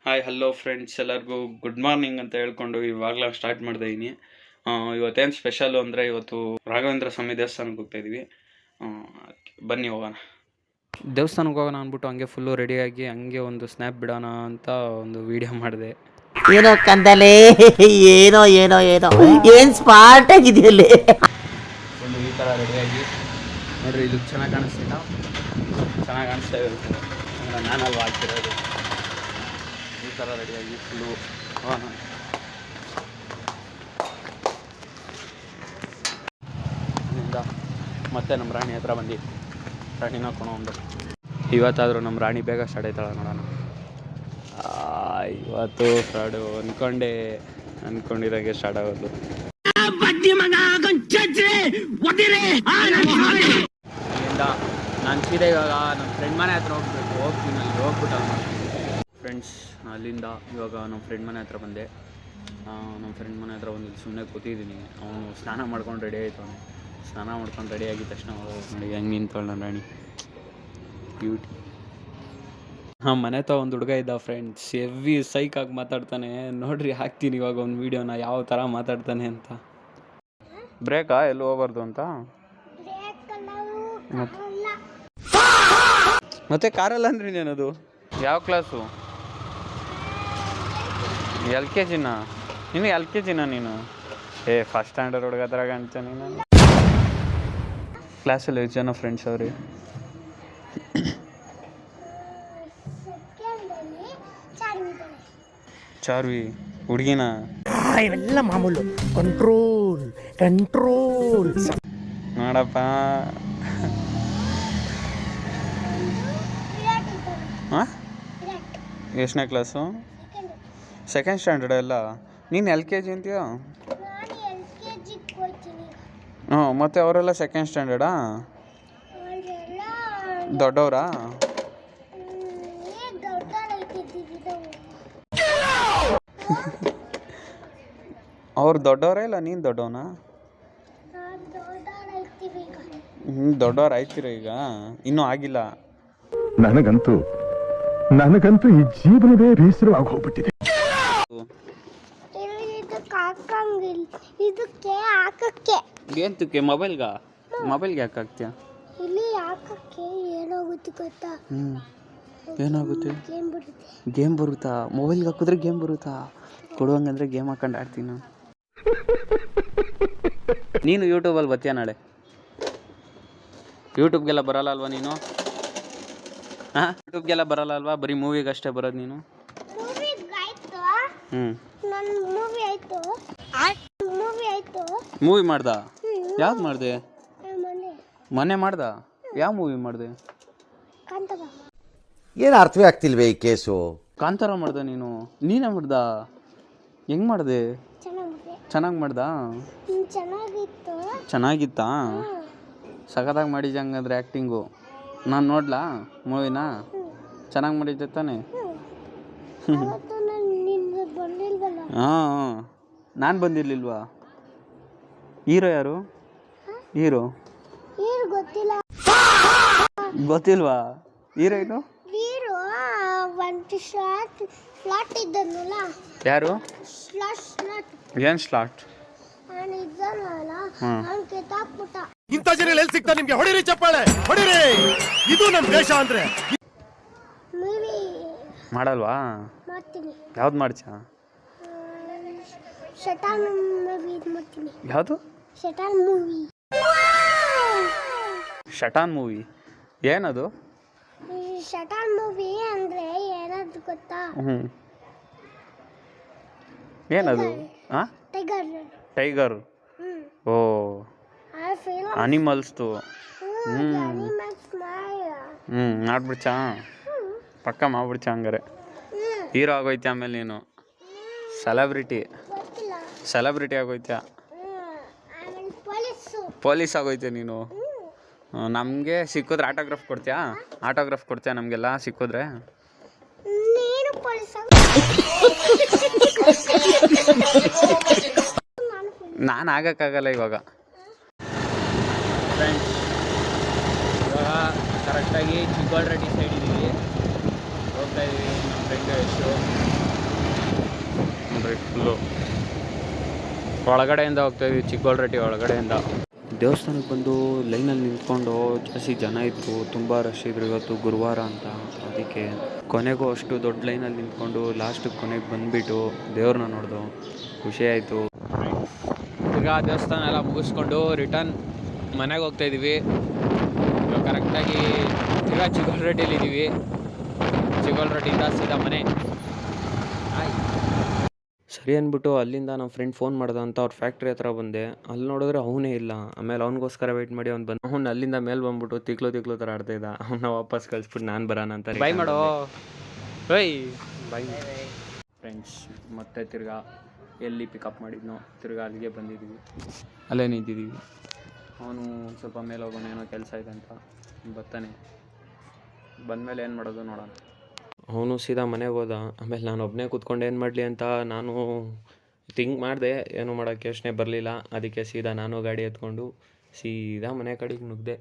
Hi hello friends, ಎಲ್ಲರಿಗೂ good morning ಅಂತ ಹೇಳ್ಕೊಂಡು ಇವಾಗಲೇ ಸ್ಟಾರ್ಟ್ ಮಾಡ್ತಾ ಇದ್ದೀನಿ. ಇವತ್ತೇನು ಸ್ಪೆಷಲ್ಲು ಅಂದರೆ ಇವತ್ತು ರಾಘವೇಂದ್ರ ಸ್ವಾಮಿ ದೇವಸ್ಥಾನಕ್ಕೆ ಹೋಗ್ತಾ ಇದ್ದೀವಿ. ಬನ್ನಿ ಹೋಗೋಣ. ದೇವಸ್ಥಾನಕ್ಕೆ ಹೋಗೋಣ ಅಂದ್ಬಿಟ್ಟು ಹಂಗೆ ಫುಲ್ಲು ರೆಡಿಯಾಗಿ ಹಂಗೆ ಒಂದು ಸ್ನ್ಯಾಪ್ ಬಿಡೋಣ ಅಂತ ಒಂದು ವಿಡಿಯೋ ಮಾಡಿದೆ. ಏನೋ ಕಂದಲೇ, ಏನೋ ಏನೋ ಏನೋ ಏನು ಸ್ಮಾರ್ಟ್ ಆಗಿದೆಯಲ್ಲಿ. ಒಂದು ಈ ಥರ ರೆಡಿಯಾಗಿ ನೋಡಿರಿ, ಇದು ಚೆನ್ನಾಗಿ ಕಾಣಿಸ್ತಿಲ್ಲ, ಚೆನ್ನಾಗಿ ಕಾಣಿಸ್ತಾ ಇರುತ್ತೆ. ನಾನಲ್ವ ಹಾಕಿರೋದು. ಈ ಥರ ರೆಡಿಯಾಗಿ ಫುಲ್ಲು ಅಲ್ಲಿಂದ ಮತ್ತೆ ನಮ್ಮ ರಾಣಿ ಹತ್ರ ಬಂದು ರಾಣಿನ ಒಂದು ಇವತ್ತಾದರೂ ನಮ್ಮ ರಾಣಿ ಬೇಗ ಸ್ಟಾರ್ಟ್ ಆಯ್ತಾಳೆ ನೋಡೋಣ. ಇವತ್ತು ಫ್ರಾಡು ಅಂದ್ಕೊಂಡಿರೋಂಗೆ ಸ್ಟಾರ್ಟ್ ಆಗೋದು. ಅಲ್ಲಿಂದ ನಾನು ಸೀದಾ ಇವಾಗ ನಮ್ಮ ಫ್ರೆಂಡ್ ಮನೆ ಹತ್ರ ಹೋಗ್ತೀನಿ. ಅಲ್ಲಿ ಹೋಗ್ಬಿಟ್ಟು ಫ್ರೆಂಡ್ಸ್, ಅಲ್ಲಿಂದ ಇವಾಗ ನಮ್ಮ ಫ್ರೆಂಡ್ ಮನೆ ಹತ್ರ ಬಂದೆ. ನಮ್ಮ ಫ್ರೆಂಡ್ ಮನೆ ಹತ್ರ ಒಂದು ಸುಮ್ಮನೆ ಕೂತಿದ್ದೀನಿ. ಅವನು ಸ್ನಾನ ಮಾಡ್ಕೊಂಡು ರೆಡಿ ಆಯಿತು. ಅವನು ಸ್ನಾನ ಮಾಡ್ಕೊಂಡು ರೆಡಿ ಆಗಿದ ತಕ್ಷಣ ನೋಡಿ ಹೆಂಗೆ ನಿಂತ್ಕೊಳ್ಳ ನನ್ನ ರಾಣಿ ಬ್ಯೂಟಿ. ಮನೆ ಹತ್ರ ಒಂದು ಹುಡುಗ ಇದ್ದ ಫ್ರೆಂಡ್ಸ್, ಹೆವಿ ಸೈಕಾಗಿ ಮಾತಾಡ್ತಾನೆ. ನೋಡ್ರಿ, ಹಾಕ್ತೀನಿ ಇವಾಗ ಒಂದು ವೀಡಿಯೋನ ಯಾವ ಥರ ಮಾತಾಡ್ತಾನೆ ಅಂತ. ಬ್ರೇಕಾ ಎಲ್ಲೂ ಹೋಗ್ಬಾರ್ದು ಅಂತ ಮತ್ತೆ ಕಾರಲ್ಲ ಅಂದ್ರೆ ಏನದು? ಯಾವ ಕ್ಲಾಸು? LKG ನೀನು? LKG ನೀನು? ಫಸ್ಟ್ ಸ್ಟ್ಯಾಂಡರ್ಡ್ ಹುಡುಗ ಥರ ಕಾಣ್ತ ನೀನು. ಕ್ಲಾಸಲ್ಲಿ ಎಷ್ಟು ಜನ ಫ್ರೆಂಡ್ಸ್ ಅವ್ರಿ? ಚಾರ್ವಿ ಹುಡುಗಿನ? ಇವೆಲ್ಲ ಮಾಮೂಲು. ಕಂಟ್ರೋಲ್ ಕಂಟ್ರೋಲ್ ನೋಡಪ್ಪ. ಹಾಂ, ಎಷ್ಟನೇ ಕ್ಲಾಸು? ಸೆಕೆಂಡ್ ಸ್ಟ್ಯಾಂಡರ್ಡ್ ಎಲ್ಲ? ನೀನು LKG ಅಂತೀಯ? ಹ್ಞೂ, ಮತ್ತು ಅವರೆಲ್ಲ ಸೆಕೆಂಡ್ ಸ್ಟ್ಯಾಂಡರ್ಡಾ? ದೊಡ್ಡವರಾ? ಅವ್ರು ದೊಡ್ಡವರೇ ಇಲ್ಲ ನೀನು ದೊಡ್ಡವನಾ? ದೊಡ್ಡವ್ರು ಆಯ್ತೀರ ಈಗ? ಇನ್ನೂ ಆಗಿಲ್ಲ. ನನಗಂತೂ ಈ ಜೀವನವೇ ಬೇಸರವಾಗಿ ಹೋಗ್ಬಿಟ್ಟಿದೆ. ಏಂತಕ್ಕೆ? ಮೊಬೈಲ್ಗೆ ಯಾಕೆ ಹಾಕ್ತೀಯ? ಏನಾಗುತ್ತೆ? ಗೇಮ್ ಬರುತ್ತಾ? ಮೊಬೈಲ್ಗೆ ಹಾಕಿದ್ರೆ ಗೇಮ್ ಬರುತ್ತಾ? ಕೊಡುವಂಗಂದ್ರೆ ಗೇಮ್ ಹಾಕೊಂಡು ಆಡ್ತೀನಿ ನಾನು. ನೀನು ಯೂಟ್ಯೂಬಲ್ಲಿ ಬರ್ತೀಯ ನಾಳೆ? ಯೂಟ್ಯೂಬ್ಗೆಲ್ಲ ಬರಲ್ಲ ಅಲ್ವಾ ನೀನು? ಹಾಂ, ಯೂಟ್ಯೂಬ್ಗೆಲ್ಲ ಬರಲ್ಲ ಅಲ್ವಾ? ಬರೀ ಮೂವಿಗಷ್ಟೇ ಬರೋದು ನೀನು. ಮೂವಿ ಮಾಡ್ದ? ಯಾವ್ದು ಮಾಡಿದೆ? ಮೊನ್ನೆ ಮಾಡ್ದ? ಯಾವ ಮೂವಿ ಮಾಡಿದೆ? ಏನು ಅರ್ಥವೇ ಆಗ್ತಿಲ್ವೇ ಈ ಕೇಸು? ಕಾಂತಾರ ಮಾಡ್ದ ನೀನು? ನೀನೇ ಮಾಡ್ದ? ಹೆಂಗ್ ಮಾಡಿದೆ? ಚೆನ್ನಾಗಿ ಮಾಡ್ದ? ಚೆನ್ನಾಗಿತ್ತಾ? ಸಖತ್ತಾಗಿ ಮಾಡಿದ್ದೆ ಹಂಗಂದ್ರೆ ಆ್ಯಕ್ಟಿಂಗು. ನಾನು ನೋಡ್ಲಾ ಮೂವಿನ? ಚೆನ್ನಾಗಿ ಮಾಡಿದ್ದೆ ತಾನೆ? ಹಾಂ, ನಾನು ಬಂದಿರಲಿಲ್ವಾ? ಹೀರೋ ಯಾರು? ಹೀರೋ ಗೊತ್ತಿಲ್ವಾ? ಹೀರೋಯಿನು ಯಾರು? ಏನು ಸ್ಲಾಟ್? ಇಂಥ ಜನ ಎಲ್ಲಿ ಸಿಗ್ತಾ ನಿಮ್ಗೆ? ಹೊಡಿರಿ ಚಪ್ಪಾಳೆ, ಹೊಡಿರಿ. ಇದು ನಮ್ಮ ದೇಶ ಅಂದ್ರೆ. ಮಾಡಲ್ವಾ? ಯಾವ್ದು ಮಾಡ್ಚ? ಯಾವುದು? ಶಟಾನ್ ಮೂವಿ ಏನದು? ಶಟಾನ್ ಮೂವಿ ಅಂದ್ರೆ ಏನದು ಗೊತ್ತಾ? ಏನದು? ಟೈಗರ್. ಓ, ಅನಿಮಲ್ಸ್ದು. ಮಾಡ್ಬಿಡ್ಚಾ? ಪಕ್ಕ ಮಾಡ್ಬಿಡ್ಚ ಹಂಗಾರೆ. ಹೀರೋ ಆಗೋಯ್ತು ಆಮೇಲೆ ನೀನು ಸೆಲೆಬ್ರಿಟಿ ಆಗೋಯ್ತ. ಪೊಲೀಸ್ ಆಗೋಯ್ತೆ ನೀನು. ನಮಗೆ ಸಿಕ್ಕಿದ್ರೆ ಆಟೋಗ್ರಾಫ್ ಕೊಡ್ತೀಯಾ ನಮಗೆಲ್ಲ ಸಿಕ್ಕಿದ್ರೆ? ನಾನು ಆಗಕ್ಕಾಗಲ್ಲ ಇವಾಗ. ಫ್ರೆಂಡ್ಸ್, ಇವಾಗ ಕರೆಕ್ಟಾಗಿ ಚಿಕ್ಕೋಳರೆಡ್ಡಿ ಸೈಡ್ ಇದ್ದೀವಿ, ಹೋಗ್ತಾ ಇದ್ದೀವಿ. ನಮ್ಮ ಫ್ರೆಂಡ್ ಯಶು ಕಂಪ್ಲೀಟ್ ಫುಲ್ಲು ಒಳಗಡೆಯಿಂದ ಹೋಗ್ತಾಯಿದ್ವಿ, ಚಿಕ್ಕೋಳರಟ್ಟಿ ಒಳಗಡೆಯಿಂದ. ದೇವಸ್ಥಾನಕ್ಕೆ ಬಂದು ಲೈನಲ್ಲಿ ನಿಂತ್ಕೊಂಡು ಜಾಸ್ತಿ ಜನ ಇದ್ದರು, ತುಂಬ ರಶ್ ಇದ್ರು. ಇವತ್ತು ಗುರುವಾರ ಅಂತ, ಅದಕ್ಕೆ ಕೊನೆಗೂ ಅಷ್ಟು ದೊಡ್ಡ ಲೈನಲ್ಲಿ ನಿಂತ್ಕೊಂಡು ಲಾಸ್ಟಿಗೆ ಕೊನೆಗೆ ಬಂದುಬಿಟ್ಟು ದೇವ್ರನ್ನ ನೋಡ್ದು, ಖುಷಿ ಆಯಿತು. ಈಗ ದೇವಸ್ಥಾನ ಎಲ್ಲ ಮುಗಿಸ್ಕೊಂಡು ರಿಟರ್ನ್ ಮನೆಗೆ ಹೋಗ್ತಾಯಿದ್ದೀವಿ. ಇವಾಗ ಕರೆಕ್ಟಾಗಿ ಈಗ ಚಿಕ್ಕೋಳರಟ್ಟಿಲಿದ್ದೀವಿ. ಚಿಕ್ಕೋಳರಟ್ಟಿಯಿಂದ ಸೀದಾ ಮನೆ. ಸರಿ ಅಂದ್ಬಿಟ್ಟು ಅಲ್ಲಿಂದ ನಮ್ಮ ಫ್ರೆಂಡ್ ಫೋನ್ ಮಾಡ್ದೆ ಅಂತ ಅವ್ರ ಫ್ಯಾಕ್ಟ್ರಿ ಹತ್ರ ಬಂದೆ. ಅಲ್ಲಿ ನೋಡಿದ್ರೆ ಅವನೇ ಇಲ್ಲ. ಆಮೇಲೆ ಅವ್ನಿಗೋಸ್ಕರ ವೆಯ್ಟ್ ಮಾಡಿ ಅವ್ನು ಅಲ್ಲಿಂದ ಮೇಲೆ ಬಂದ್ಬಿಟ್ಟು ತಿಕ್ಲು ಥರ ಆಡ್ತಾಯಿದ್ದ. ಅವನ್ನ ವಾಪಸ್ ಕಳಿಸ್ಬಿಟ್ಟು ನಾನು ಬರೋಣ ಅಂತ ಬೈ ಮಾಡೋ ಓಯ್ ಬೈ. ಫ್ರೆಂಡ್ಸ್ ಮತ್ತೆ ತಿರ್ಗಾ ಎಲ್ಲಿ ಪಿಕಪ್ ಮಾಡಿದ್ನೋ ತಿರ್ಗಾ ಅಲ್ಲಿಗೆ ಬಂದಿದ್ದೀವಿ, ಅಲ್ಲೇ ನಿಂತಿದ್ದೀವಿ. ಅವನು ಸ್ವಲ್ಪ ಮೇಲೆ ಹೋಗೋಣ, ಏನೋ ಕೆಲಸ ಇದೆ ಅಂತ ಬರ್ತಾನೆ. ಬಂದಮೇಲೆ ಏನು ಮಾಡೋದು ನೋಡೋಣ. ಅವನು ಸೀದಾ ಮನೆಗೆ ಹೋದ. ಆಮೇಲೆ ನಾನು ಒಬ್ಬನೇ ಕೂತ್ಕೊಂಡು ಏನು ಮಾಡಲಿ ಅಂತ ನಾನು ಥಿಂಕ್ ಮಾಡಿದೆ, ಏನೂ ಮಾಡೋಕ್ಕೆ ಯೋಚನೆ ಬರಲಿಲ್ಲ. ಅದಕ್ಕೆ ಸೀದಾ ನಾನು ಗಾಡಿ ಎತ್ಕೊಂಡು ಸೀದಾ ಮನೆ ಕಡೆಗೆ ನುಗ್ಗಿದೆ.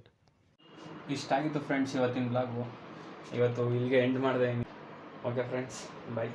ಇಷ್ಟ ಆಗಿತ್ತು ಫ್ರೆಂಡ್ಸ್ ಇವತ್ತಿನ ಬ್ಲಾಗು. ಇವತ್ತು ಇಲ್ಲಿಗೆ ಎಂಡ್ ಮಾಡಿದೆ. ಓಕೆ ಫ್ರೆಂಡ್ಸ್, ಬಾಯ್.